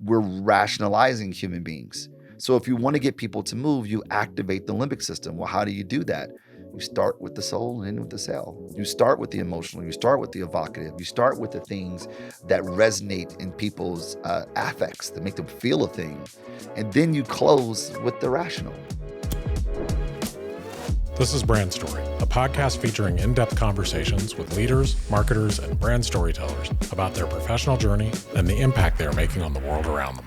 we're rationalizing human beings. So if you want to get people to move, you activate the limbic system. Well, how do you do that? You start with the soul and end with the cell. You start with the emotional. You start with the evocative. You start with the things that resonate in people's affects, that make them feel a thing. And then you close with the rational. This is Brand Story, a podcast featuring in-depth conversations with leaders, marketers, and brand storytellers about their professional journey and the impact they are making on the world around them.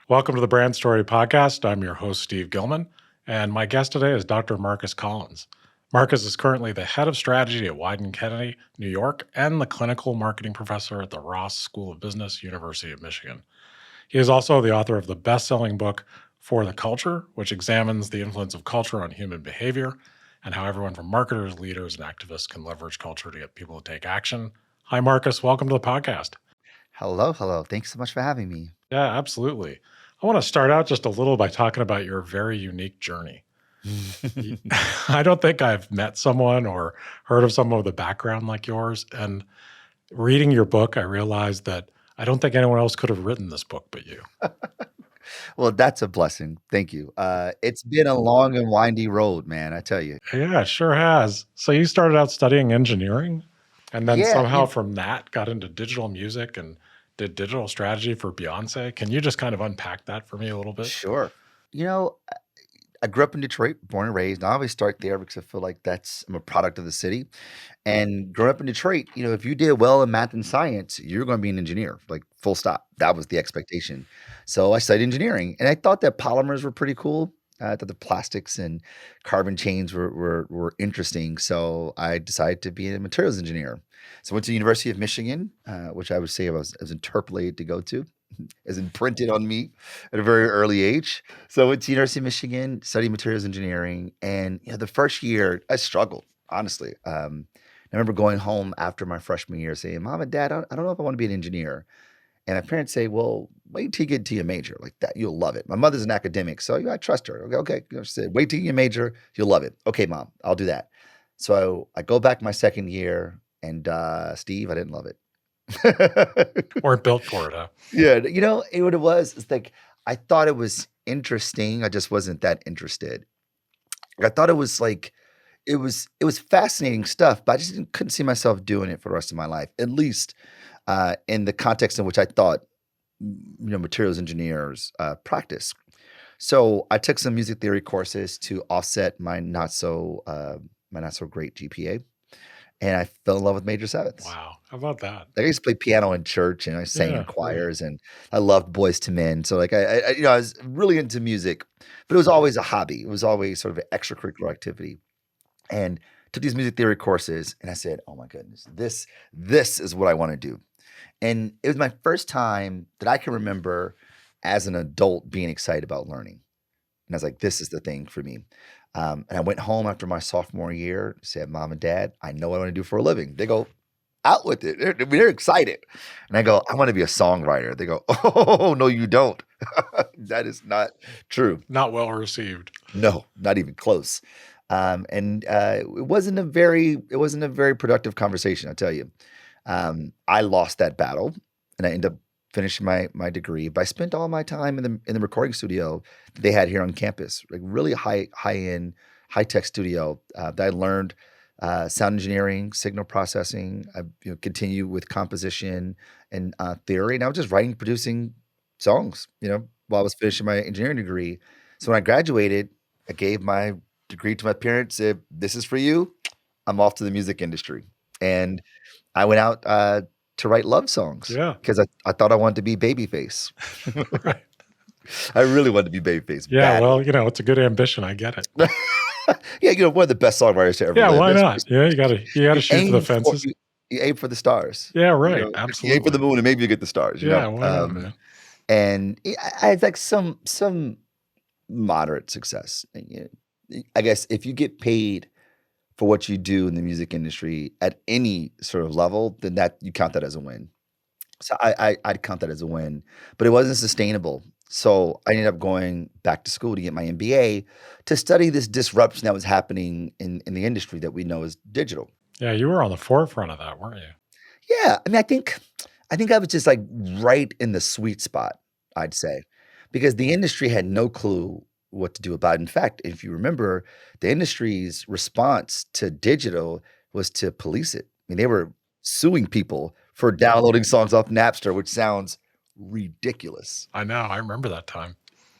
Welcome to the Brand Story podcast. I'm your host, Steve Gilman, and my guest today is Dr. Marcus Collins. Marcus is currently the head of strategy at Wieden+Kennedy, New York, and the clinical marketing professor at the Ross School of Business, University of Michigan. He is also the author of the best-selling book, For the Culture, which examines the influence of culture on human behavior and how everyone from marketers, leaders, and activists can leverage culture to get people to take action. Hi, Marcus. Welcome to the podcast. Hello. Thanks so much for having me. Yeah, absolutely. I want to start out just a little by talking about your very unique journey. I don't think I've met someone or heard of someone with a background like yours. And reading your book, I realized that I don't think anyone else could have written this book but you. Well, that's a blessing. Thank you. It's been a long and windy road, man, I tell you. Yeah, it sure has. So you started out studying engineering and then Yeah, somehow from that got into digital music and did digital strategy for Beyonce. Can you just kind of unpack that for me a little bit? sure. You know, I grew up in Detroit, born and raised. And I always start there because I feel like I'm a product of the city. And growing up in Detroit, if you did well in math and science, you're going to be an engineer, like full stop. That was the expectation. So I studied engineering, and I thought that polymers were pretty cool. I thought the plastics and carbon chains were interesting. So I decided to be a materials engineer. So I went to the University of Michigan, which I would say I was interpolated to go to, as imprinted on me at a very early age. So I went to University of Michigan, studied materials engineering, and the first year I struggled, honestly. I remember going home after my freshman year saying, "Mom and Dad, I don't know if I want to be an engineer." And my parents say, "Well, wait till you get to your major, like that, you'll love it." My mother's an academic, so I trust her. Okay. She said, "Wait till you get your major, you'll love it." Okay, Mom, I'll do that. So I go back my second year, and Steve, I didn't love it. Weren't built for it, huh? Yeah, what it was, it's like I thought it was interesting. I just wasn't that interested. I thought it was like it was fascinating stuff, but I just couldn't see myself doing it for the rest of my life, at least in the context in which I thought materials engineers practice. So I took some music theory courses to offset my not so great GPA, and I fell in love with major sevenths. Wow. How about that? Like I used to play piano in church, and I sang Yeah, in choirs, and I loved Boys to Men. So like I was really into music, but it was always a hobby. It was always sort of an extracurricular activity. And took these music theory courses, and I said, "Oh my goodness, this is what I want to do." And it was my first time that I can remember as an adult being excited about learning. And I was like, "This is the thing for me." And I went home after my sophomore year, said, "Mom and Dad, I know what I want to do for a living." They go, "Out with it." They're excited. And I go, "I want to be a songwriter." They go, "Oh, no, you don't." That is not true. Not well received. No, not even close. And it wasn't a very productive conversation, I'll tell you. I lost that battle, and I ended up finishing my degree. But I spent all my time in the recording studio that they had here on campus, like really high-end, high-tech studio that I learned sound engineering, signal processing. I continue with composition and theory, and I was just writing, producing songs, while I was finishing my engineering degree. So when I graduated, I gave my degree to my parents, said, "This is for you. I'm off to the music industry." And I went out to write love songs Yeah. because I thought I wanted to be Babyface. Right. I really wanted to be Babyface. Yeah, badly. well, it's a good ambition. I get it. Yeah, one of the best songwriters to ever Yeah, live. why Let's not? face it. Yeah, you gotta shoot for the fences. You aim for the stars. Yeah, right. If you aim for the Absolutely. moon, and maybe you get the stars. Yeah, why not, man? And I had like some moderate success. I guess if you get paid for what you do in the music industry at any sort of level, then that you count that as a win. So I'd count that as a win, but it wasn't sustainable. So I ended up going back to school to get my MBA to study this disruption that was happening in the industry that we know as digital. Yeah, you were on the forefront of that, weren't you? Yeah, I mean, I think I think I was just, like, right in the sweet spot, I'd say, because the industry had no clue what to do about it. In fact, if you remember, the industry's response to digital was to police it. I mean, they were suing people for downloading songs off Napster, which sounds ridiculous. I know. I remember that time.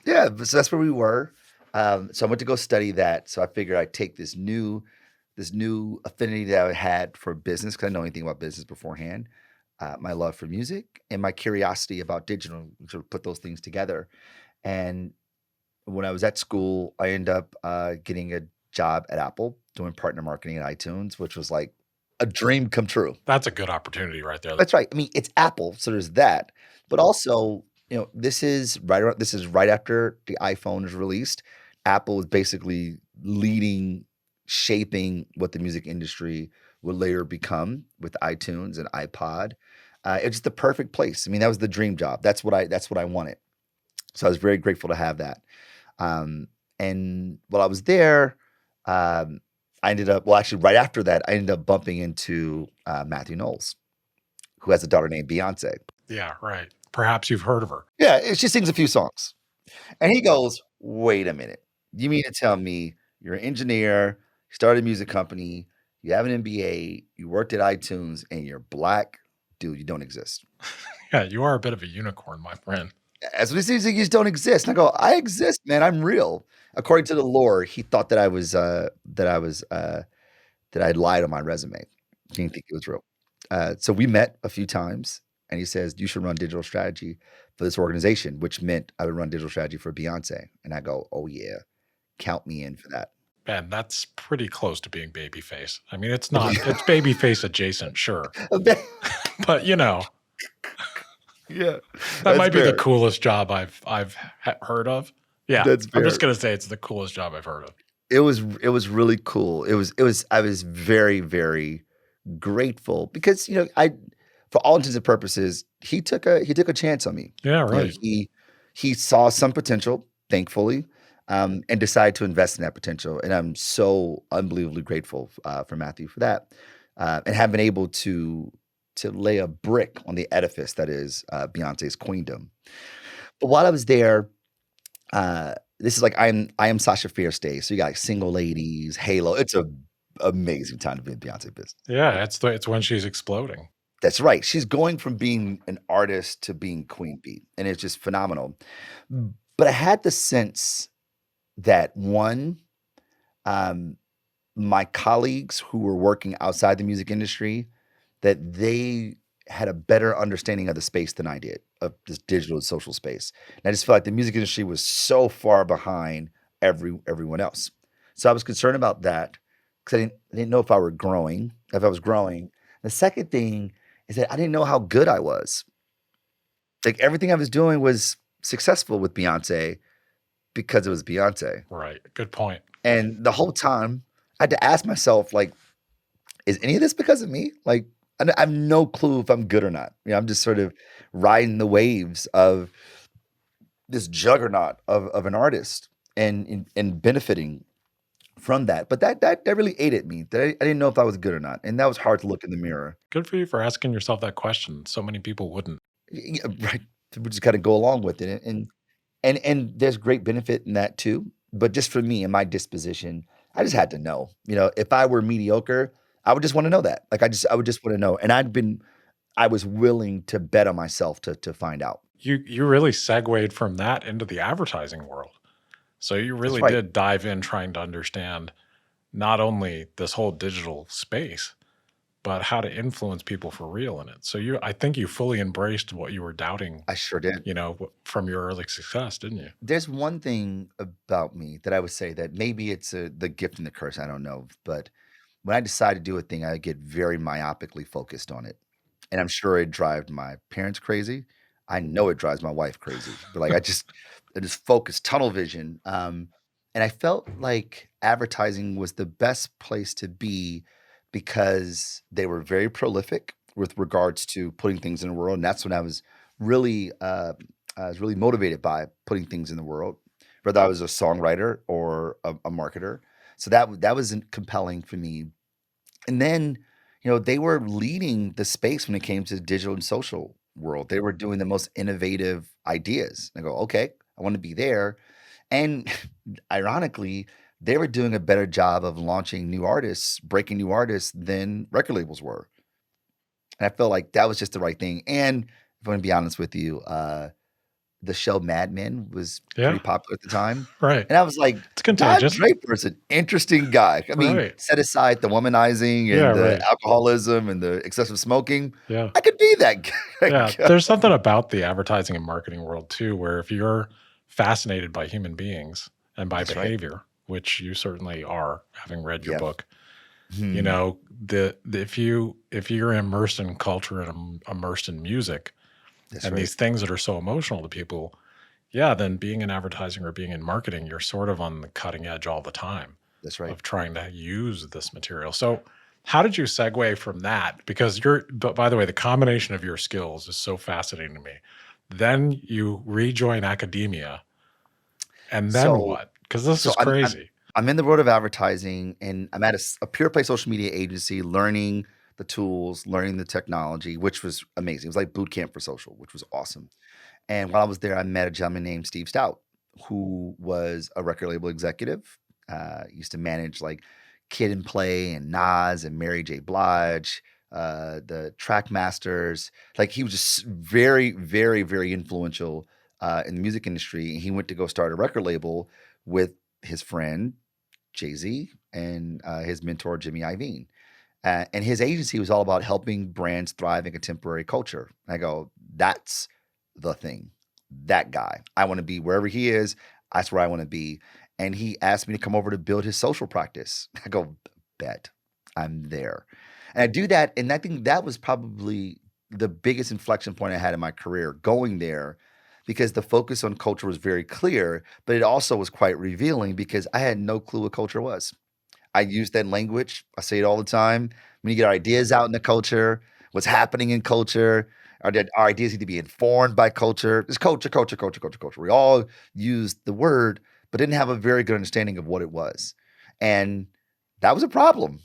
Yeah, so that's where we were. So I went to go study that. So I figured I'd take this new affinity that I had for business because I didn't know anything about business beforehand. My love for music and my curiosity about digital, sort of put those things together. And when I was at school, I ended up getting a job at Apple doing partner marketing at iTunes, which was like a dream come true. That's a good opportunity right there. That's right. I mean, it's Apple, so there's that. But also, this is right after the iPhone is released. Apple is basically leading, shaping what the music industry will later become with iTunes and iPod. It's just the perfect place. I mean, that was the dream job. That's what I wanted. So I was very grateful to have that. And while I was there, I ended up well, actually, right after that, I ended up bumping into Matthew Knowles, who has a daughter named Beyonce. Yeah, right. Perhaps you've heard of her. Yeah, she sings a few songs. And he goes, "Wait a minute. You mean to tell me you're an engineer, you started a music company, you have an MBA, you worked at iTunes, and you're black? Dude, you don't exist." Yeah, you are a bit of a unicorn, my friend. As what he says, you just don't exist. And I go, "I exist, man. I'm real." According to the lore, he thought that I'd lied on my resume. He didn't think it was real. So we met a few times, and he says, "You should run digital strategy for this organization," which meant I would run digital strategy for Beyonce. And I go, "Oh yeah, count me in for that." Man, that's pretty close to being babyface. I mean, it's not, it's babyface adjacent, sure. But Yeah, that that's might be the fair. coolest job I've heard of. Yeah, That's I'm just fair. gonna say it's the coolest job I've heard of. It was really cool. It was I was very, very grateful because, I for all intents and purposes, he took a chance on me. Yeah, You know, right. he saw some potential, thankfully, and decided to invest in that potential, and I'm so unbelievably grateful, for Matthew for that, and have been able to lay a brick on the edifice that is, Beyonce's queendom. But while I was there, this is like I am Sasha Fierce Day, so you got, like, Single Ladies, Halo. It's a amazing time to be in Beyonce business. Yeah, it's when she's exploding. That's right. She's going from being an artist to being queen bee, and it's just phenomenal. But I had the sense that, 1, um, my colleagues who were working outside the music industry, that they had a better understanding of the space than I did, of this digital and social space. And I just felt like the music industry was so far behind everyone else. So I was concerned about that because I didn't know if I was growing. The second thing is that I didn't know how good I was. Like, everything I was doing was successful with Beyonce because it was Beyonce. Right. Good point. And the whole time, I had to ask myself, like, is any of this because of me? Like, I have no clue if I'm good or not. I'm just sort of riding the waves of this juggernaut of an artist and benefiting from that. But that really ate at me. That I didn't know if I was good or not, and that was hard to look in the mirror. Good for you for asking yourself that question. So many people wouldn't. Yeah, right. We just kind of go along with it, and there's great benefit in that too. But just for me and my disposition, I just had to know. If I were mediocre, I would just want to know that. Like, I would just want to know. And I was willing to bet on myself to find out. You really segued from that into the advertising world. So you That's really right. did dive in trying to understand not only this whole digital space, but how to influence people for real in it. So I think you fully embraced what you were doubting, I sure did. from your early success, didn't you? There's one thing about me that I would say that maybe it's the gift and the curse. I don't know, but when I decide to do a thing, I get very myopically focused on it, and I'm sure it drives my parents crazy. I know it drives my wife crazy, but like I just focus, tunnel vision. And I felt like advertising was the best place to be because they were very prolific with regards to putting things in the world, and that's when really, uh, I was really motivated by putting things in the world, whether I was a songwriter or a marketer. So that was compelling for me. And then, they were leading the space when it came to digital and social. world. They were doing the most innovative ideas. I go, okay, I want to be there. And ironically, they were doing a better job of launching new artists, breaking new artists than record labels were. And I felt like that was just the right thing. And if I'm going to be honest with you, the show Mad Men was pretty Yeah. popular at the time. Right. And I was like, It's Don contagious. Draper's an interesting guy. I mean, Right. set aside the womanizing Yeah, and the right. alcoholism and the excessive smoking, Yeah. I could be that Yeah. guy. There's something about the advertising and marketing world too, where if you're fascinated by human beings and by That's right. behavior, which you certainly are, having read your Yeah. book, you Hmm. know, if you're immersed in culture and immersed in music That's and right. these things that are so emotional to people, yeah, then being in advertising or being in marketing, you're sort of on the cutting edge all the time That's right. of trying to use this material. So, how did you segue from that? Because but by the way, the combination of your skills is so fascinating to me. Then you rejoin academia, and then So what? Because this so is I'm crazy. I'm in the world of advertising, and I'm at a pure play social media agency, learning the tools, learning the technology, which was amazing. It was like boot camp for social, which was awesome. And while I was there, I met a gentleman named Steve Stout, who was a record label executive. Used to manage like Kid and Play and Nas and Mary J. Blige, the Track Masters. Like he was just very, very, very influential in the music industry. And he went to go start a record label with his friend Jay Z and his mentor Jimmy Iovine. And his agency was all about helping brands thrive in contemporary culture. I go, that's the thing. That guy. I want to be wherever he is. That's where I want to be. And he asked me to come over to build his social practice. I go, bet. I'm there. And I do that. And I think that was probably the biggest inflection point I had in my career going there because the focus on culture was very clear, but it also was quite revealing because I had no clue what culture was. I use that language. I say it all the time. When you get our ideas out in the culture, what's happening in culture, our ideas need to be informed by culture. It's culture, culture, culture, culture, culture. We all use the word, but didn't have a very good understanding of what it was. And that was a problem.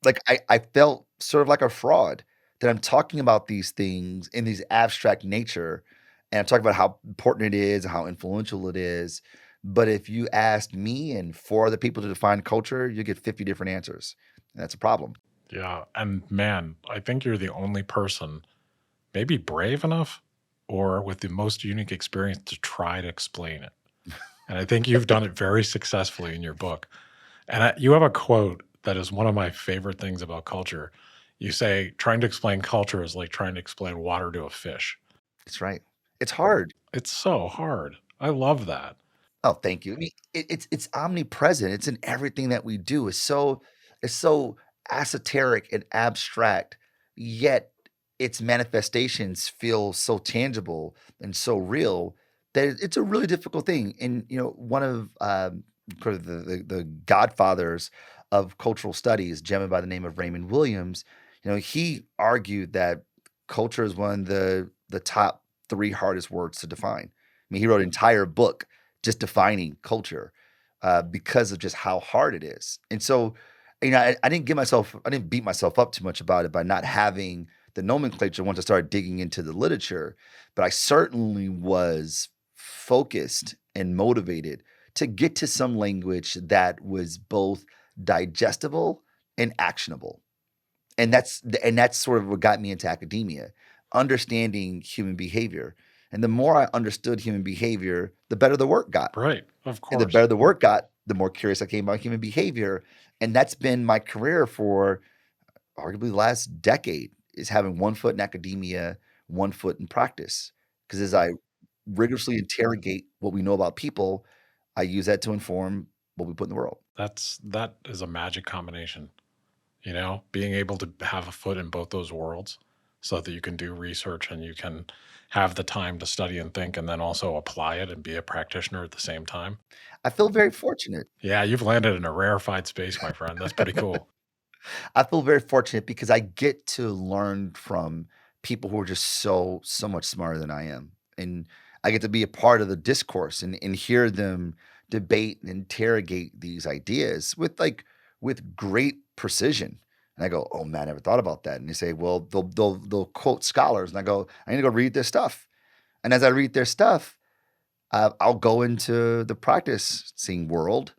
Like I felt sort of like a fraud that I'm talking about these things in these abstract nature, and I'm talking about how important it is and how influential it is. But if you asked me and four other people to define culture, you get 50 different answers. And that's a problem. Yeah, and man, I think you're the only person, maybe brave enough, or with the most unique experience to try to explain it. And I think you've done it very successfully in your book. And you have a quote that is one of my favorite things about culture. You say, trying to explain culture is like trying to explain water to a fish. That's right. It's hard. It's so hard. I love that. Oh, thank you. I mean, it's omnipresent. It's in everything that we do. It's so esoteric and abstract, yet its manifestations feel so tangible and so real that it's a really difficult thing. And one of kind of the godfathers of cultural studies, a gentleman by the name of Raymond Williams, he argued that culture is one of the top three hardest words to define. I mean, he wrote an entire book just defining culture because of just how hard it is. And so, I didn't beat myself up too much about it by not having the nomenclature once I started digging into the literature, but I certainly was focused and motivated to get to some language that was both digestible and actionable. And that's sort of what got me into academia, understanding human behavior. And the more I understood human behavior, the better the work got. Right. Of And the course. better the work got, the more curious I came about human behavior. And that's been my career for arguably the last decade is having one foot in academia, one foot in practice. Because as I rigorously interrogate what we know about people, I use that to inform what we put in the world. That is a magic combination. Being able to have a foot in both those worlds so that you can do research and you can have the time to study and think and then also apply it and be a practitioner at the same time. I feel very fortunate. Yeah, you've landed in a rarefied space, my friend. That's pretty cool. I feel very fortunate because I get to learn from people who are just so much smarter than I am. And I get to be a part of the discourse and hear them debate and interrogate these ideas with great precision. And I go, oh man, I never thought about that. And they say, well, they'll quote scholars. And I go, I need to go read their stuff. And as I read their stuff, I'll go into the practicing world,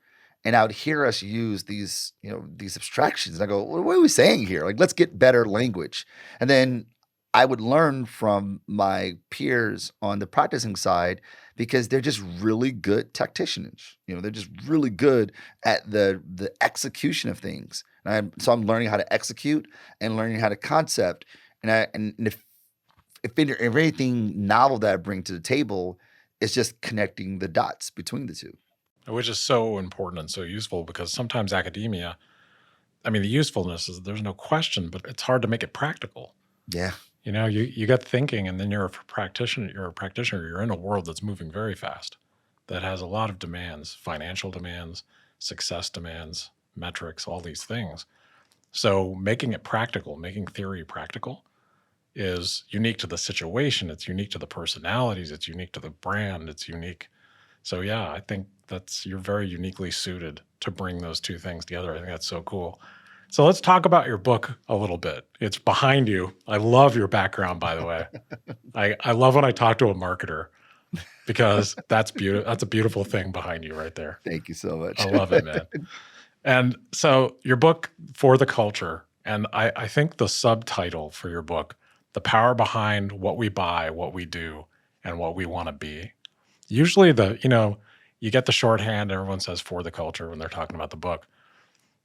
and I would hear us use these, these abstractions. And I go, what are we saying here? Like, let's get better language. And then I would learn from my peers on the practicing side because they're just really good tacticians. They're just really good at the execution of things. So I'm learning how to execute and learning how to concept. And if anything novel that I bring to the table, it's just connecting the dots between the two. Which is so important and so useful, because sometimes academia, I mean, the usefulness is, there's no question, but it's hard to make it practical. Yeah, You get thinking, and then you're a practitioner. You're in a world that's moving very fast, that has a lot of demands, financial demands, success demands, metrics, all these things. So making it practical, making theory practical, is unique to the situation. It's unique to the personalities. It's unique to the brand. It's unique. So yeah, I think you're very uniquely suited to bring those two things together. I think that's so cool. So let's talk about your book a little bit. It's behind you. I love your background, by the way. I love when I talk to a marketer, because that's beautiful. That's a beautiful thing behind you right there. thank you so much. I love it, man. And so your book, For the Culture, and I think the subtitle for your book, The Power Behind What We Buy, What We Do, and What We Want to Be. Usually you get the shorthand, everyone says For the Culture when they're talking about the book.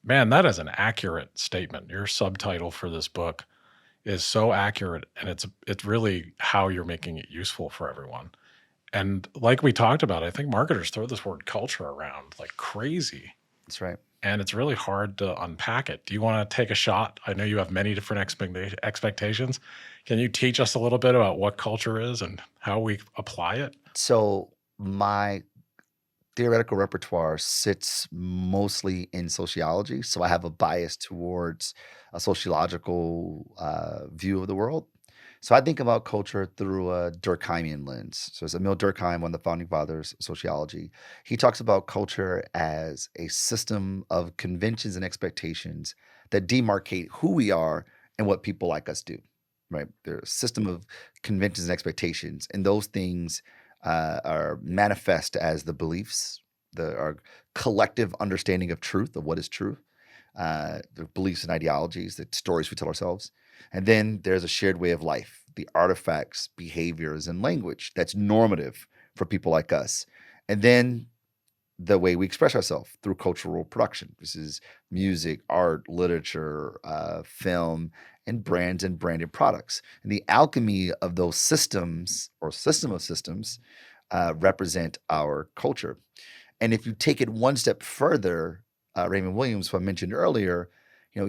Man, that is an accurate statement. Your subtitle for this book is so accurate, and it's really how you're making it useful for everyone. And like we talked about, I think marketers throw this word culture around like crazy. That's right. And it's really hard to unpack it. Do you want to take a shot? I know you have many different expectations. Can you teach us a little bit about what culture is and how we apply it? So my theoretical repertoire sits mostly in sociology. So I have a bias towards a sociological view of the world. So I think about culture through a Durkheimian lens. So it's Emil Durkheim, one of the founding fathers of sociology. He talks about culture as a system of conventions and expectations that demarcate who we are and what people like us do. Right? They're a system of conventions and expectations, and those things are manifest as the beliefs, our collective understanding of truth, of what is true, the beliefs and ideologies, the stories we tell ourselves. And then there's a shared way of life, the artifacts, behaviors, and language that's normative for people like us. And then the way we express ourselves through cultural production. This is music, art, literature, film, and brands and branded products. And the alchemy of those systems or system of systems represent our culture. And if you take it one step further, Raymond Williams, who I mentioned earlier,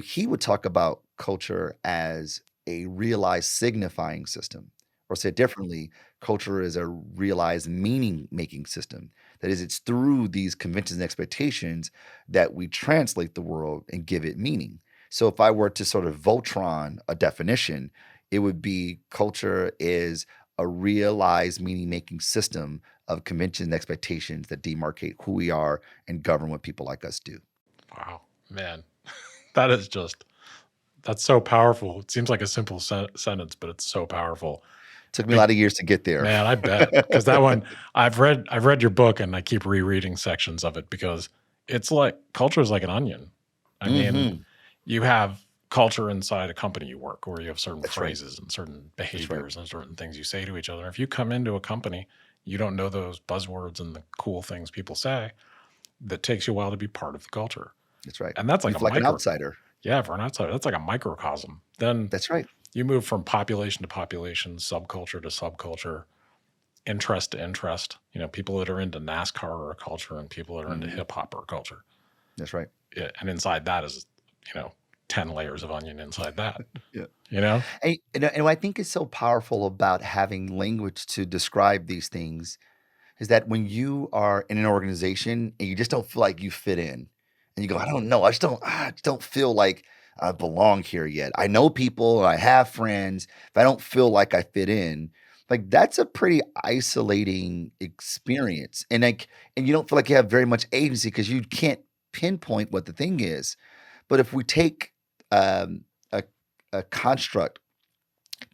he would talk about culture as a realized signifying system. Or said differently, culture is a realized meaning-making system. That is, it's through these conventions and expectations that we translate the world and give it meaning. So if I were to sort of Voltron a definition, it would be culture is a realized meaning-making system of conventions and expectations that demarcate who we are and govern what people like us do. Wow, man, that's so powerful. It seems like a simple sentence, but it's so powerful. Took me a lot of years to get there. Man, I bet, because that one I've read your book, and I keep rereading sections of it, because it's like culture is like an onion. I mean, you have culture inside a company you work, where you have certain phrases and certain behaviors and certain things you say to each other. If you come into a company, you don't know those buzzwords and the cool things people say. That takes you a while to be part of the culture. That's right. And that's like an outsider. Yeah, for an outsider, that's like a microcosm. Then That's right. you move from population to population, subculture to subculture, interest to interest. People that are into NASCAR are a culture, and people that are into hip hop are a culture. That's right. Yeah, and inside that is, 10 layers of onion inside that. Yeah. And what I think is so powerful about having language to describe these things is that when you are in an organization and you just don't feel like you fit in, and you go, I don't know, I just don't feel like I belong here yet. I know people, I have friends, but I don't feel like I fit in. Like, that's a pretty isolating experience. And you don't feel like you have very much agency because you can't pinpoint what the thing is. But if we take um, a a construct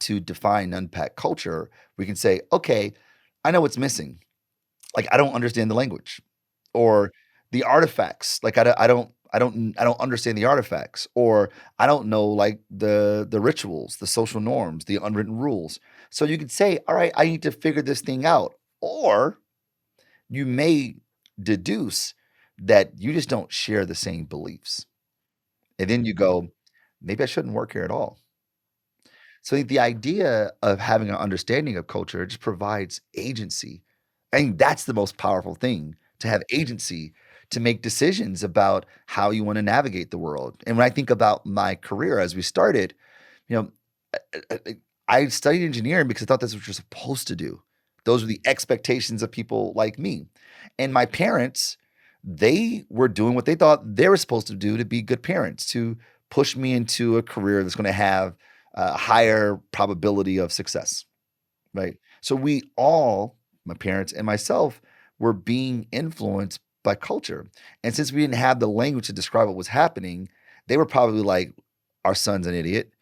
to define unpack culture, we can say, okay, I know what's missing. Like I don't understand the language or the artifacts. Like I don't understand the artifacts, or I don't know like the rituals, the social norms, the unwritten rules. So you could say, all right, I need to figure this thing out. Or you may deduce that you just don't share the same beliefs. And then you go, maybe I shouldn't work here at all. So the idea of having an understanding of culture just provides agency. I think that's the most powerful thing, to have agency to make decisions about how you want to navigate the world. And when I think about my career as we started, you know, I, I I studied engineering because I thought that's what you're supposed to do. Those were the expectations of people like me. And my parents, they were doing what they thought they were supposed to do to be good parents, to push me into a career that's going to have a higher probability of success, right? So we all, my parents and myself, were being influenced by culture. And since we didn't have the language to describe what was happening, they were probably like, our son's an idiot.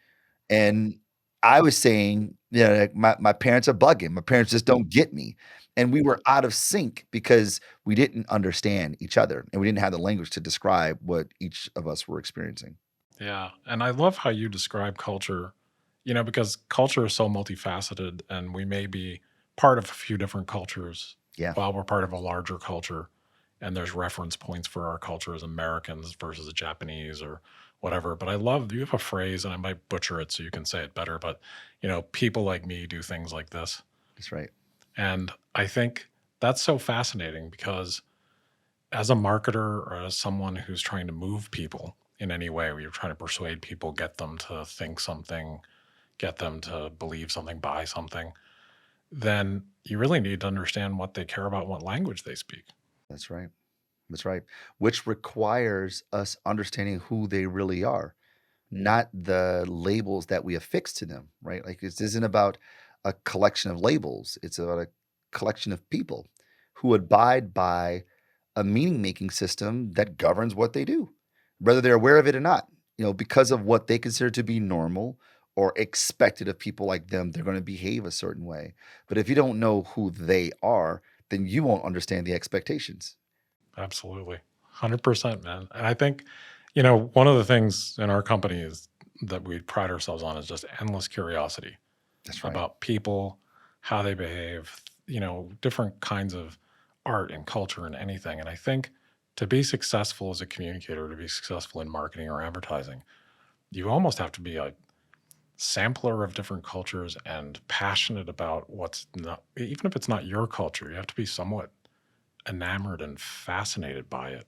And I was saying, like, my parents are bugging. My parents just don't get me. And we were out of sync because we didn't understand each other and we didn't have the language to describe what each of us were experiencing. Yeah. And I love how you describe culture, because culture is so multifaceted and we may be part of a few different cultures Yeah, while we're part of a larger culture. And there's reference points for our culture as Americans versus the Japanese or whatever. But I love you have a phrase, and I might butcher it so you can say it better, but people like me do things like this. that's right. And I think that's so fascinating because as a marketer or as someone who's trying to move people in any way, where you're trying to persuade people, get them to think something, get them to believe something, buy something, then you really need to understand what they care about, what language they speak. That's right. That's right. Which requires us understanding who they really are, not the labels that we affix to them, right? Like this isn't about a collection of labels. It's about a collection of people who abide by a meaning making system that governs what they do, whether they're aware of it or not. Because of what they consider to be normal or expected of people like them, they're going to behave a certain way. But if you don't know who they are, then you won't understand the expectations. Absolutely. 100%, man. And I think, one of the things in our company is that we pride ourselves on is just endless curiosity That's right. about people, how they behave, different kinds of art and culture and anything. And I think to be successful as a communicator, to be successful in marketing or advertising, you almost have to be a sampler of different cultures and passionate about what's not, even if it's not your culture, you have to be somewhat enamored and fascinated by it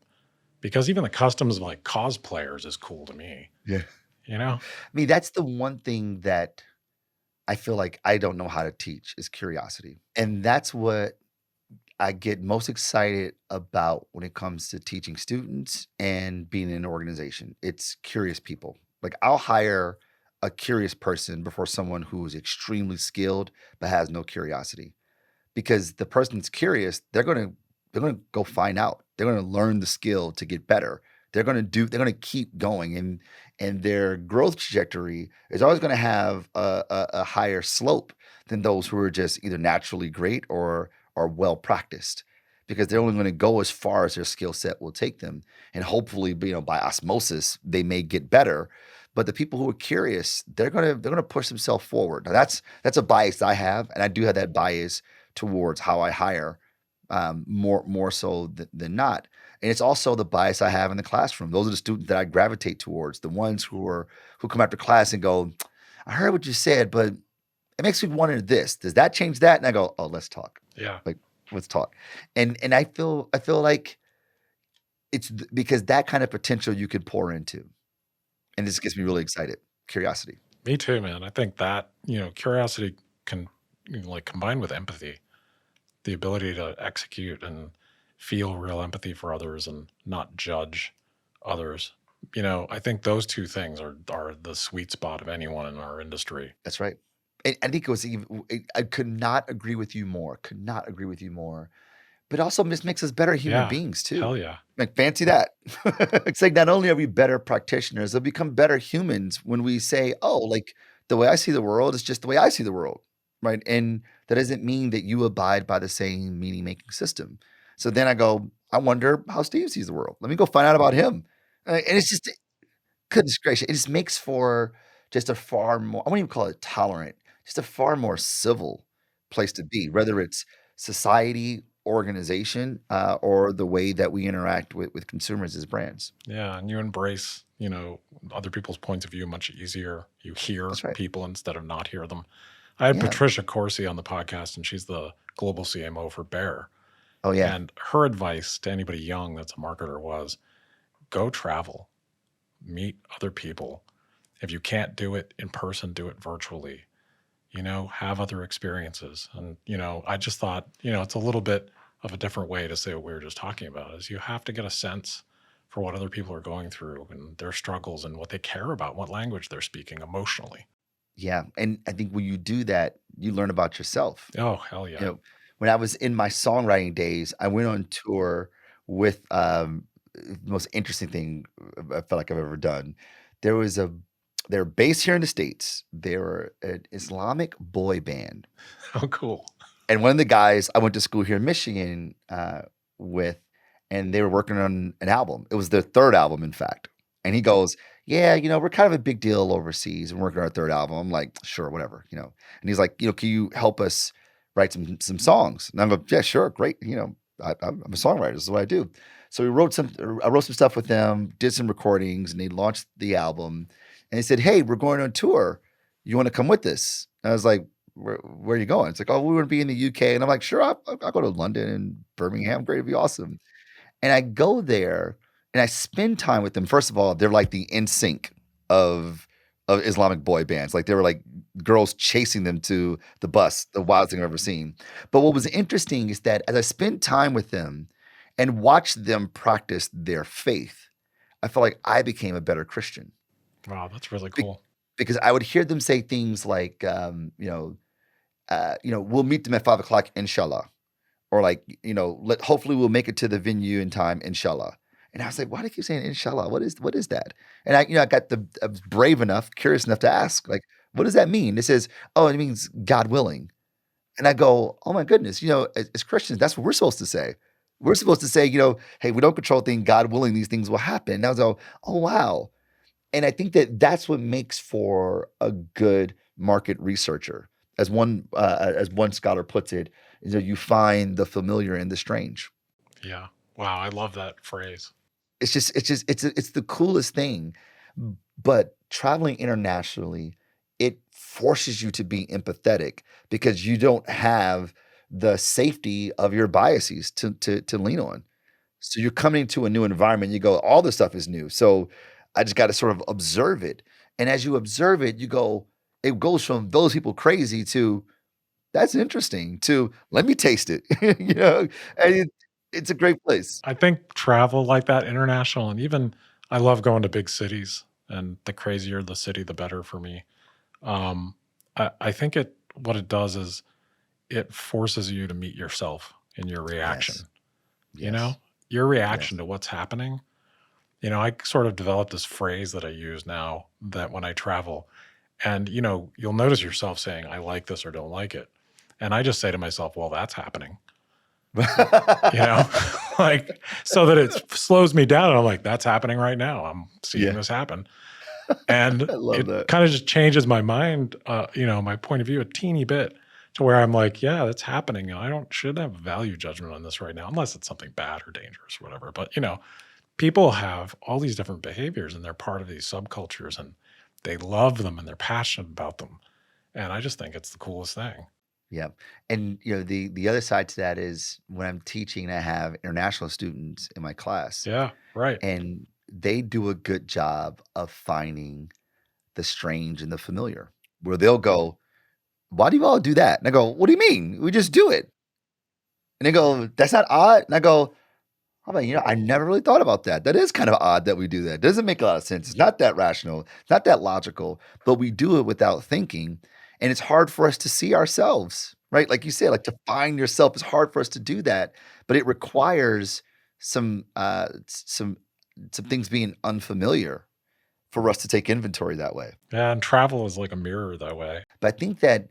because even the customs of like cosplayers is cool to me, Yeah. you know? I mean, that's the one thing that I feel like I don't know how to teach is curiosity. And that's what I get most excited about when it comes to teaching students and being in an organization. It's curious people. Like I'll hire a curious person before someone who is extremely skilled but has no curiosity, because the person that's curious, they're gonna go find out. They're gonna learn the skill to get better. They're gonna keep going, and their growth trajectory is always gonna have a higher slope than those who are just either naturally great or are well practiced, because they're only gonna go as far as their skill set will take them. And hopefully, by osmosis, they may get better. But the people who are curious, they're gonna push themselves forward. Now that's a bias I have, and I do have that bias towards how I hire, more so than not. And it's also the bias I have in the classroom. Those are the students that I gravitate towards, the ones who come after class and go, "I heard what you said, but it makes me wonder this. Does that change that?" And I go, "Oh, let's talk. Yeah. Like, let's talk." And I feel like because that kind of potential you could pour into, and this gets me really excited. Curiosity. Me too, man. I think that, curiosity can like combine with empathy, the ability to execute and feel real empathy for others and not judge others. I think those two things are the sweet spot of anyone in our industry. That's right. And I think it was even I could not agree with you more, could not agree with you more, but also just makes us better human Yeah. beings too. Hell yeah. Like, fancy that. It's like not only are we better practitioners, they'll become better humans when we say, "Oh, like, the way I see the world is just the way I see the world," right? And that doesn't mean that you abide by the same meaning-making system. So then I go, "I wonder how Steve sees the world. Let me go find out about him." And it's just goodness gracious, it just makes for just a far more, I wouldn't even call it tolerant, just a far more civil place to be, whether it's society, organization, or the way that we interact with consumers as brands. Yeah. And you embrace, other people's points of view much easier. You hear That's right. people instead of not hear them. I had Yeah. Patricia Corsi on the podcast, and she's the global CMO for Bear. Oh, yeah. And her advice to anybody young that's a marketer was go travel, meet other people. If you can't do it in person, do it virtually. Have other experiences. And, I just thought, it's a little bit of a different way to say what we were just talking about is you have to get a sense for what other people are going through and their struggles and what they care about, what language they're speaking emotionally. Yeah, and I think when you do that, you learn about yourself. Oh, hell You yeah. know, when I was in my songwriting days, I went on tour with, the most interesting thing I felt like I've ever done. There was a they're based here in the States. They were an Islamic boy band, Oh, cool. and one of the guys I went to school here in Michigan, with, and they were working on an album. It was their 3rd album, in fact, and he goes, "Yeah, we're kind of a big deal overseas and working on our 3rd album." I'm like, "Sure, whatever," and he's like, "Can you help us write some songs?" And I'm like, "Yeah, sure, great, I'm a songwriter, this is what I do." So I wrote some stuff with them, did some recordings, and they launched the album, and they said, "Hey, we're going on tour. You wanna come with us?" And I was like, "Where are you going?" It's like, "Oh, we wanna be in the UK," and I'm like, "Sure, I'll go to London and Birmingham, great, it'd be awesome." And I go there and I spend time with them. First of all, they're like the NSYNC of Islamic boy bands. Like, they were like girls chasing them to the bus, the wildest thing I've ever seen. But what was interesting is that as I spent time with them and watched them practice their faith, I felt like I became a better Christian Wow, that's really be cool. because I would hear them say things like, "We'll meet them at 5 o'clock, inshallah." Or like, hopefully we'll make it to the venue in time, inshallah. And I was like, why do you keep saying inshallah? What is that? And I was brave enough, curious enough to ask, like, what does that mean? It says, oh, it means God willing. And I go, oh my goodness, as Christians, that's what we're supposed to say. We're supposed to say, hey, we don't control things, God willing, these things will happen. And I was like, oh wow. And I think that that's what makes for a good market researcher. As one scholar puts it, is that you find the familiar in the strange. Yeah. Wow, I love that phrase. It's the coolest thing. But traveling internationally, it forces you to be empathetic because you don't have the safety of your biases to lean on. So you're coming into a new environment, you go, all this stuff is new. So I just got to sort of observe it. And as you observe it, it goes from those people crazy to that's interesting to let me taste it. And it's a great place. I think travel like that, international, and even I love going to big cities, and the crazier the city, the better for me. Um, I think what it does is it forces you to meet yourself in your Yes. reaction. You know, Yes. your Yes. reaction to what's happening. I sort of developed this phrase that I use now that when I travel, and you'll notice yourself saying, I like this or don't like it. And I just say to myself, well, that's happening. You know, like so that it slows me down. And I'm like, that's happening right now. I'm seeing Yeah. this happen. And I love it that. kind of just changes my mind, my point of view a teeny bit to where I'm like, yeah, that's happening. I shouldn't have a value judgment on this right now, unless it's something bad or dangerous or whatever. But people have all these different behaviors and they're part of these subcultures and they love them and they're passionate about them. And I just think it's the coolest thing. Yeah. And the other side to that is when I'm teaching, I have international students in my class, Yeah, right. and they do a good job of finding the strange and the familiar, where they'll go, "Why do you all do that?" And I go, "What do you mean? We just do it." And they go, "That's not odd." And I go, "Oh, man, I never really thought about that. That is kind of odd that we do that. Doesn't make a lot of sense. It's not that rational, not that logical, but we do it without thinking, and it's hard for us to see ourselves." right? Like you said, like to find yourself is hard for us to do that, but it requires some some things being unfamiliar for us to take inventory that way. Yeah, and travel is like a mirror that way. But I think that,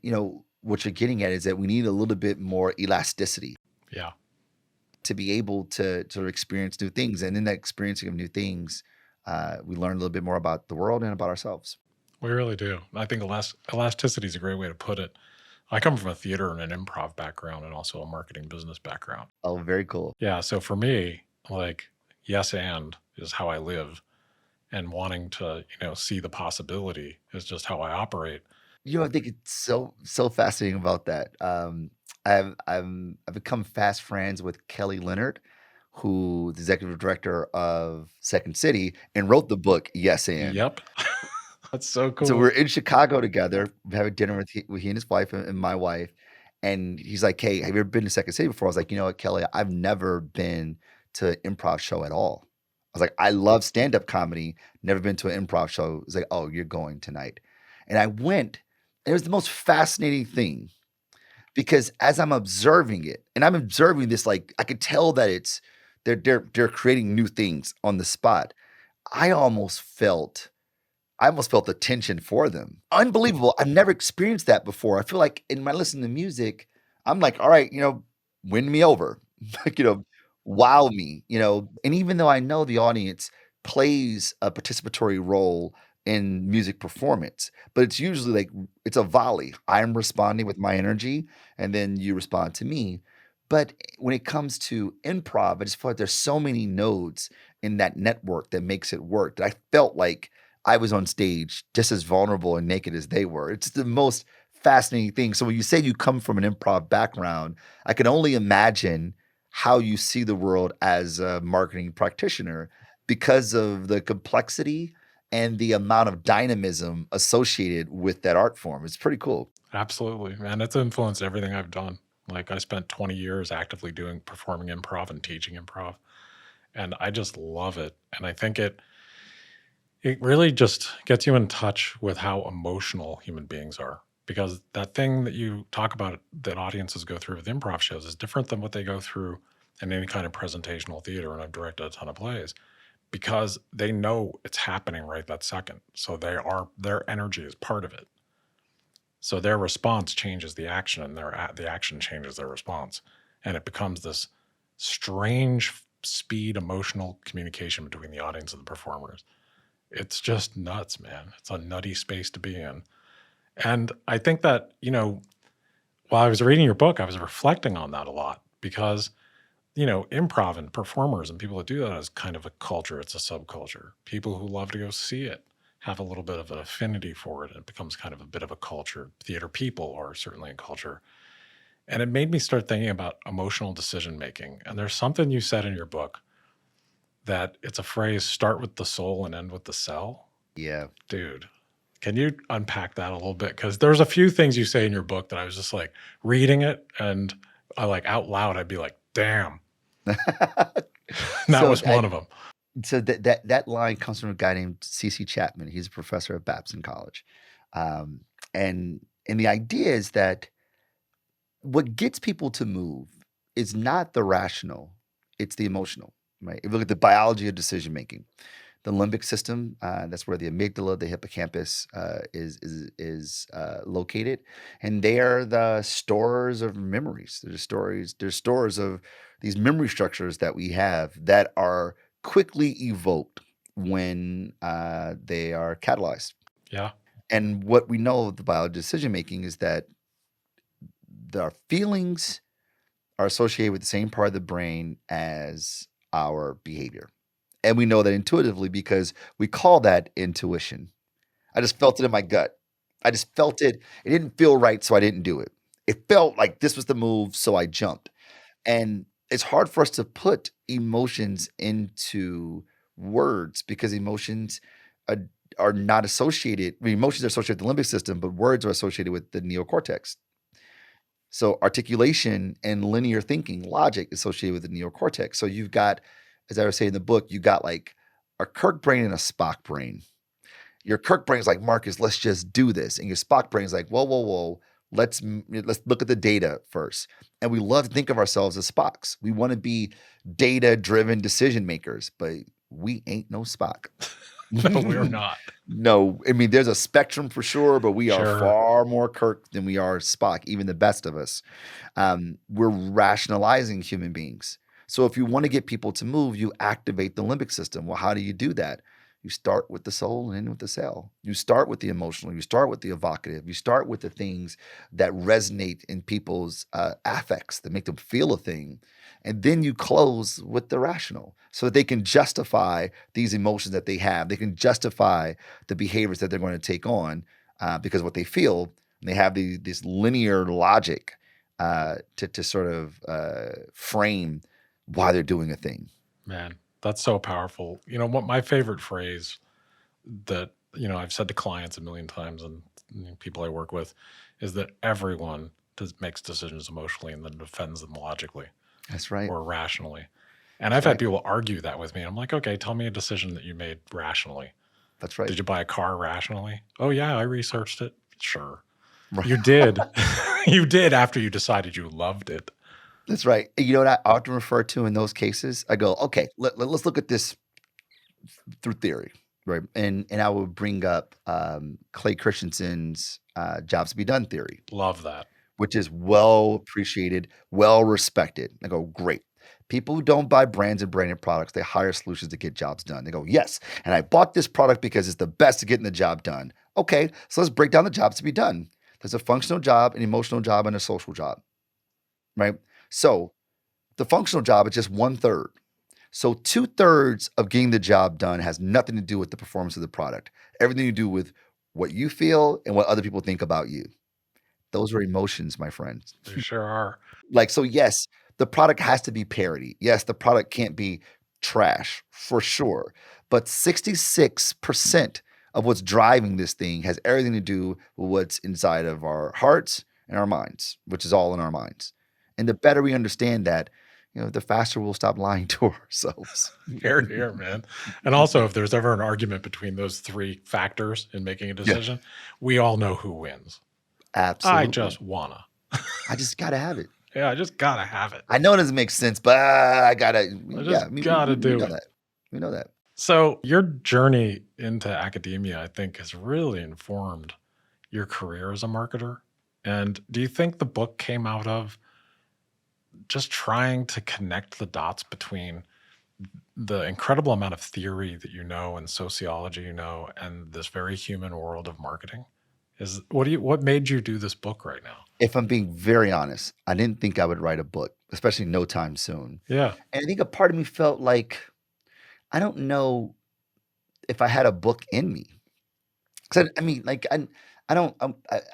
what you're getting at is that we need a little bit more elasticity Yeah, to be able to sort of experience new things. And in that experiencing of new things, we learn a little bit more about the world and about ourselves. we really do. I think elasticity is a great way to put it. I come from a theater and an improv background and also a marketing business background. Oh, very cool. Yeah, so for me, like, yes and is how I live, and wanting to, see the possibility is just how I operate. I think it's so fascinating about that. I've become fast friends with Kelly Leonard, who's the executive director of Second City and wrote the book Yes and. Yep. That's so So we're cool. in Chicago together, having dinner with he and his wife and my wife, and he's like, "Hey, have you ever been to Second City before?" I was like, "You know what, Kelly, I've never been to an improv show at all." I was like, "I love stand-up comedy, never been to an improv show." He's like, "Oh, you're going tonight." And I went, and it was the most fascinating thing because as I'm observing it, and I'm observing this, like I could tell that they're creating new things on the spot. I almost felt I almost felt the tension for them. Unbelievable. I've never experienced that before. I feel like in my listening to music, I'm like, all right, win me over. Like, wow me, And even though I know the audience plays a participatory role in music performance, but it's usually like it's a volley. I'm responding with my energy, and then you respond to me. But when it comes to improv, I just feel like there's so many nodes in that network that makes it work that I felt like I was on stage just as vulnerable and naked as they were. It's the most fascinating thing. So when you say you come from an improv background, I can only imagine how you see the world as a marketing practitioner because of the complexity and the amount of dynamism associated with that art form. It's pretty cool. Absolutely, man. It's influenced everything I've done. Like, I spent 20 years actively doing performing improv and teaching improv, and I just love it. And I think it really just gets you in touch with how emotional human beings are, because that thing that you talk about that audiences go through with improv shows is different than what they go through in any kind of presentational theater. And I've directed a ton of plays because they know it's happening right that second. So their energy is part of it. So their response changes the action, and the action changes their response, and it becomes this strange speed emotional communication between the audience and the performers. It's just nuts, man. It's a nutty space to be in. And I think that, while I was reading your book, I was reflecting on that a lot because, improv and performers and people that do that is kind of a culture. It's a subculture. People who love to go see it have a little bit of an affinity for it. And it becomes kind of a bit of a culture. Theater people are certainly a culture. And it made me start thinking about emotional decision making. And there's something you said in your book that it's a phrase, start with the soul and end with the cell. Yeah. Dude, can you unpack that a little bit? Because there's a few things you say in your book that I was just like reading it, and I like out loud, I'd be like, damn, that So was one of them. that line comes from a guy named C.C. Chapman. He's a professor at Babson College. Um, and the idea is that what gets people to move is not the rational, it's the emotional, right? If you look at the biology of decision making, the limbic system, that's where the amygdala, the hippocampus is located, and they are the stores of memories. There's stores of these memory structures that we have that are quickly evoked when they are catalyzed. Yeah. And what we know of the biology of decision making is that our feelings are associated with the same part of the brain as our behavior. And we know that intuitively because we call that intuition. I just felt it in my gut. I just felt it. It didn't feel right, so I didn't do it. It felt like this was the move, so I jumped. And it's hard for us to put emotions into words because emotions are, are not associated. I mean, emotions are associated with the limbic system, but words are associated with the neocortex. So articulation and linear thinking, logic associated with the neocortex. So you've got, as I was saying in the book, you got like a Kirk brain and a Spock brain. Your Kirk brain is like, Marcus, let's just do this. And your Spock brain is like, whoa, whoa, whoa. Let's look at the data first. And we love to think of ourselves as Spocks. We want to be data-driven decision makers, but we ain't no Spock. No, we're not. No, I mean, there's a spectrum for sure, but we are Sure. far more Kirk than we are Spock, even the best of us. We're rationalizing human beings. So if you want to get people to move, you activate the limbic system. Well, how do you do that? You start with the soul and end with the cell. You start with the emotional. You start with the evocative. You start with the things that resonate in people's affects, that make them feel a thing. And then you close with the rational so that they can justify these emotions that they have. They can justify the behaviors that they're going to take on because of what they feel. And they have this linear logic to sort of frame why they're doing a thing. Man, that's so powerful. You know, what my favorite phrase that, I've said to clients a million times and people I work with is that everyone makes decisions emotionally and then defends them logically That's right. or rationally. And I've Right. had people argue that with me. I'm like, okay, tell me a decision that you made rationally. That's right. Did you buy a car rationally? Oh, yeah, I researched it. Sure. Right. You did. You did after you decided you loved it. That's right. You know what I often refer to in those cases? I go, okay, let's look at this through theory, right? And I would bring up Clay Christensen's jobs to be done theory, Love that. which is well appreciated, well respected. I go, great. People who don't buy brands and branded products, they hire solutions to get jobs done. They go, yes, and I bought this product because it's the best at getting the job done. Okay, so let's break down the jobs to be done. There's a functional job, an emotional job, and a social job, right? So the functional job is just 1/3. So 2/3 of getting the job done has nothing to do with the performance of the product. Everything to do with what you feel and what other people think about you. Those are emotions, my friends. They sure are. Like, so yes, the product has to be parity. Yes, the product can't be trash for sure. But 66% of what's driving this thing has everything to do with what's inside of our hearts and our minds, which is all in our minds. And the better we understand that, the faster we'll stop lying to ourselves. Here, here, man. And also, if there's ever an argument between those three factors in making a decision, we all know who wins. Absolutely. I just wanna. I just gotta have it. Yeah, I just gotta have it. I know it doesn't make sense, but I gotta. I just gotta do we know it. that. We know that. So your journey into academia, I think, has really informed your career as a marketer. And do you think the book came out of just trying to connect the dots between the incredible amount of theory that you know and sociology you know and this very human world of marketing? What made you do this book right now? If I'm being very honest, I didn't think I would write a book, especially no time soon. Yeah. And I think a part of me felt like I don't know if I had a book in me. Because I mean, like I don't.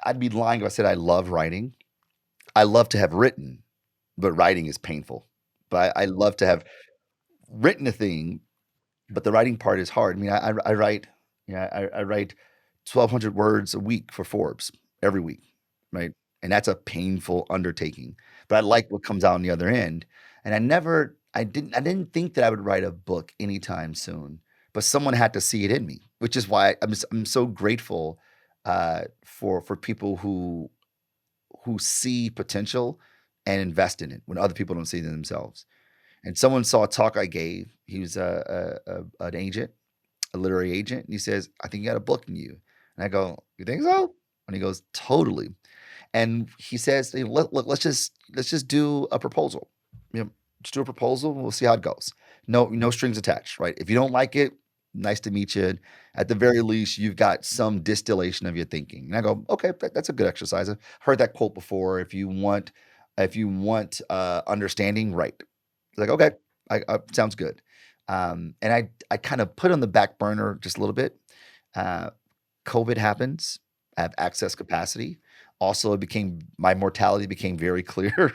I'd be lying if I said I love writing. I love to have written, but writing is painful. But I love to have written a thing, but the writing part is hard. I mean, I write, I write 1,200 words a week for Forbes every week, right? And that's a painful undertaking. But I like what comes out on the other end. And I didn't think that I would write a book anytime soon. But someone had to see it in me, which is why I'm so grateful for people who see potential and invest in it when other people don't see it in themselves. And someone saw a talk I gave. He was an agent, a literary agent, and he says, "I think you got a book in you." And I go, "You think so?" And he goes, "Totally." And he says, "Hey, look, let's just do a proposal. Just do a proposal, and we'll see how it goes. No strings attached, right? If you don't like it, nice to meet you. At the very least, you've got some distillation of your thinking." And I go, "Okay, that's a good exercise. I've heard that quote before. If you want understanding, right?" Like, okay, sounds good. And I kind of put on the back burner just a little bit. COVID happens. I have access capacity. Also, my mortality became very clear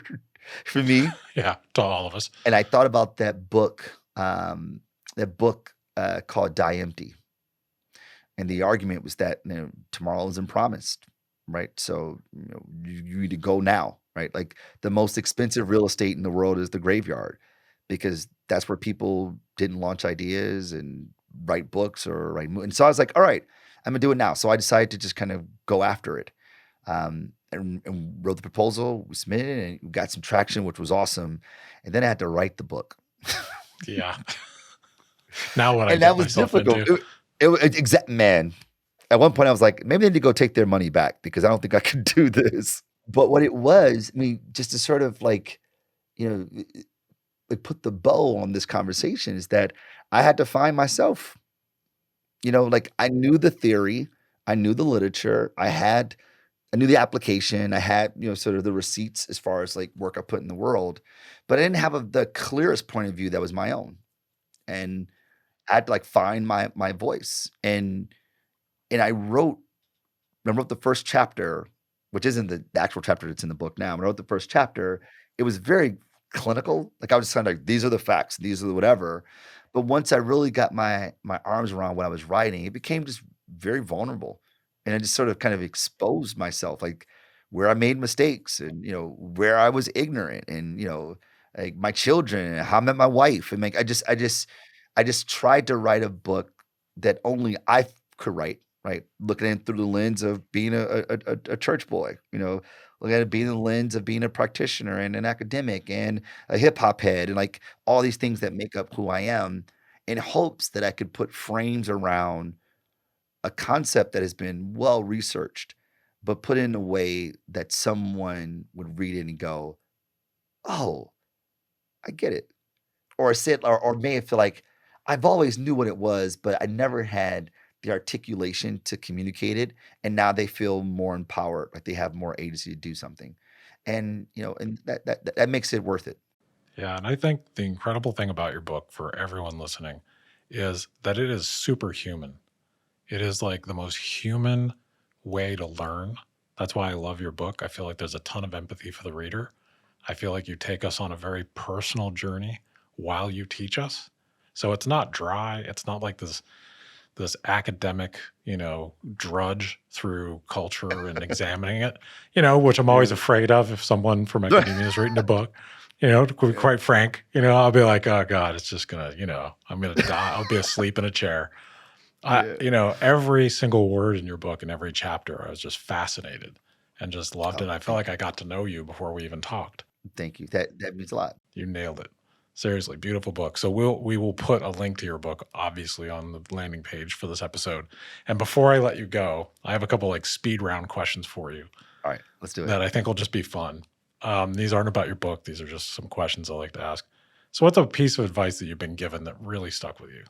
for me. Yeah, to all of us. And I thought about that book called Die Empty. And the argument was that tomorrow isn't promised, right? So you need to go now, right? Like the most expensive real estate in the world is the graveyard, because that's where people didn't launch ideas and write books and so I was like, all right, I'm gonna do it now. So I decided to just kind of go after it. and wrote the proposal. We submitted it and we got some traction, which was awesome. And then I had to write the book. Yeah. Now what I And that get was myself difficult. into. It was exact man. At one point, I was like, maybe they need to go take their money back because I don't think I can do this. But what it was, I mean, just to sort of like, like put the bow on this conversation is that I had to find myself. Like I knew the theory, I knew the literature, I knew the application, I had, sort of the receipts as far as like work I put in the world, but I didn't have the clearest point of view that was my own. And I had to like find my voice. And I wrote the first chapter, which isn't the actual chapter that's in the book now. When I wrote the first chapter, it was very clinical. Like I was just kind of like, these are the facts, these are the whatever. But once I really got my arms around what I was writing, it became just very vulnerable. And I just sort of kind of exposed myself, like where I made mistakes and where I was ignorant and like my children and how I met my wife. And like I just tried to write a book that only I could write, right? Looking at it through the lens of being a church boy, looking at it being the lens of being a practitioner and an academic and a hip hop head and like all these things that make up who I am, in hopes that I could put frames around a concept that has been well researched, but put in a way that someone would read it and go, "Oh, I get it." Or sit or may feel like I've always knew what it was, but I never had the articulation to communicate it, and now they feel more empowered, like they have more agency to do something. And, and that makes it worth it. Yeah. And I think the incredible thing about your book for everyone listening is that it is superhuman. It is like the most human way to learn. That's why I love your book. I feel like there's a ton of empathy for the reader. I feel like you take us on a very personal journey while you teach us. So it's not dry. It's not like this academic, drudge through culture and examining it, which I'm always Yeah. afraid of if someone from academia is reading a book. To be quite frank, I'll be like, oh God, it's just gonna, I'm gonna die. I'll be asleep in a chair. Yeah. Every single word in your book and every chapter, I was just fascinated and just loved it. Oh, I felt like I got to know you before we even talked. thank you. That means a lot. You nailed it. Seriously, beautiful book. So we will put a link to your book, obviously, on the landing page for this episode. And before I let you go, I have a couple like speed round questions for you All right, let's do it. that I think will just be fun. These aren't about your book. These are just some questions I like to ask. So what's a piece of advice that you've been given that really stuck with you?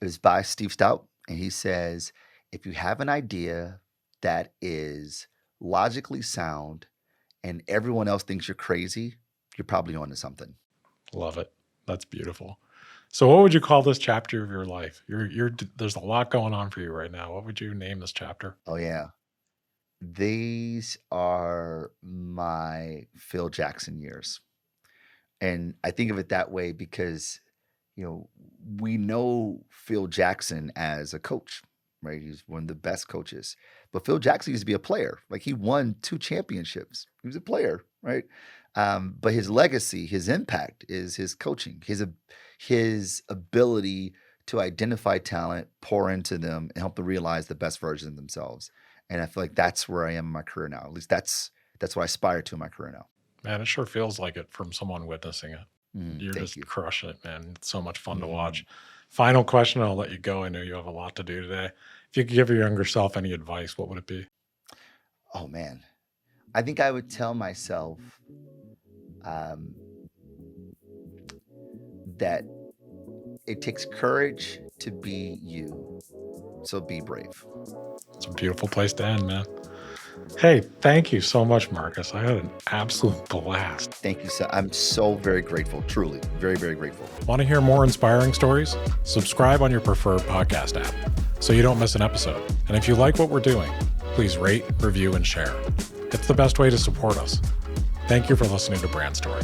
It was by Steve Stout, and he says, if you have an idea that is logically sound and everyone else thinks you're crazy, you're probably onto something. Love it. That's beautiful. So what would you call this chapter of your life? There's a lot going on for you right now. What would you name this chapter? Oh, yeah. These are my Phil Jackson years. And I think of it that way because, we know Phil Jackson as a coach, right? He's one of the best coaches. But Phil Jackson used to be a player. Like he won 2 championships. He was a player, right? But his legacy, his impact is his coaching, his ability to identify talent, pour into them, and help them realize the best version of themselves. And I feel like that's where I am in my career now. At least that's what I aspire to in my career now. Man, it sure feels like it from someone witnessing it. You're Thank just you. crushing it, man. It's so much fun to watch. Final question, I'll let you go. I know you have a lot to do today. If you could give your younger self any advice, what would it be? Oh man, I think I would tell myself that it takes courage to be you. So be brave. It's a beautiful place to end, man. Hey, thank you so much, Marcus. I had an absolute blast. Thank you. I'm so very grateful. Truly, very, very grateful. Want to hear more inspiring stories? Subscribe on your preferred podcast app so you don't miss an episode. And if you like what we're doing, please rate, review, and share. It's the best way to support us. Thank you for listening to Brand Story.